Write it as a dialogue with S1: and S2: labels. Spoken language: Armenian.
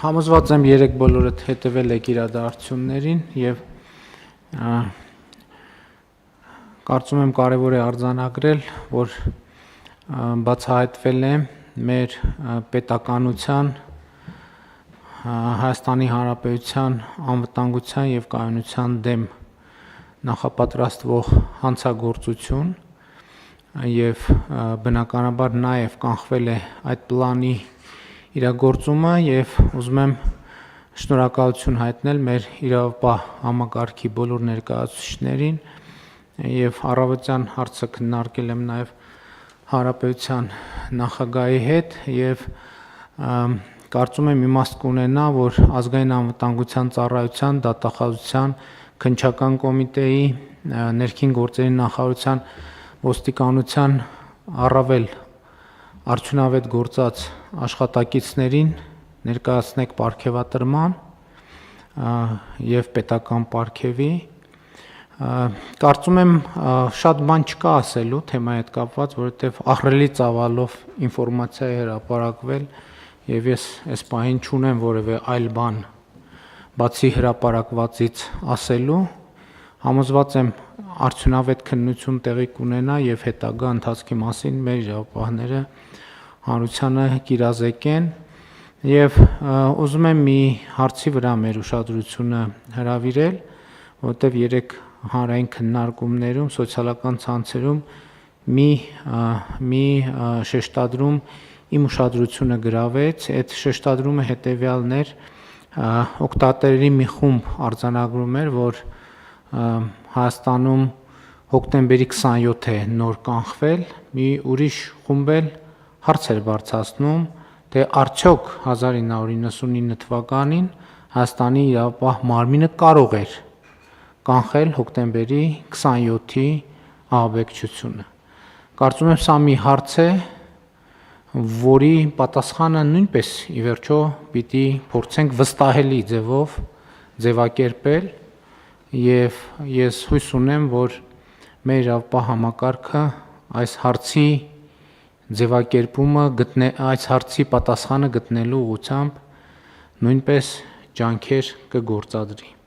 S1: Համոզված եմ երեք բոլորդ հետևել եք իրադարձություններին եւ կարծում եմ կարեւոր է արձանագրել, որ բացահայտվել է մեր պետականության Հայաստանի Հանրապետության անվտանգության եւ կայունության դեմ նախապատրաստվող հանցագործություն եւ բնականաբար նաեւ կանխվել է այդ պլանի իրագործումը եւ ուզում եմ շնորհակալություն հայտնել մեր իրավապահ համակարգի բոլոր ներկայացուցիչներին եւ առավոտյան հարցը քննարկել եմ նաեւ Հանրապետության նախագահի հետ եւ կարծում եմ իմաստ կունենա, որ ազգային անվտանգության ծառայության, դատախազության, քննչական կոմիտեի, ներքին գործերի նախարարության, ոստիկանության առավել արդյունավետ գործած աշխատակիցներին ներկայացնեք պարգևատրման եւ պետական պարգևի կարծում եմ շատ բան չկա ասելու թեմայի հետ կապված, որովհետեւ ահռելի ծավալով ինֆորմացիա է հրապարակվել եւ ես այս պահին չունեմ որևէ այլ բան բացի հրապարակվածից ասելու համոզված եմ արդյունավետ քննություն տեղի կունենա եւ հետագա ընթացքի մասին մեր իրավապահները հանրությանը կիրազեկեն եւ ուզում եմ մի հարցի վրա մեր ուշադրությունը հրավիրել, որտեղ երեք հանրային քննարկումներում սոցիալական ցանցերում մի շեշտադրում իմ ուշադրությունը գրավեց, այդ շեշտադրումը հետեւյալն էր օկտատերերի մի խումբ արձանագրում էր, որ Հայաստանում հոկտեմբերի 27 է նոր կանխվել, մի ուրիշ խումբ էլ հարց էր բարձրացնում, թե արդյոք 1999 թվականին Հայաստանի իրավապահ մարմինը կարող էր կանխել հոկտեմբերի 27-ի ահաբեկչությունը։ Կարծում եմ սա մի հարց է, որի պատասխանը նույնպես ի վերջո պիտի փորձենք վստահելի ձևով ձևակերպել եւ ես հույս ունեմ, որ մեր իրավապահ համակարգը այս հարցի ձևակերպումը այս հարցի պատասխանը գտնելու ուղղությամբ նույնպես ջանքեր կգործադրի։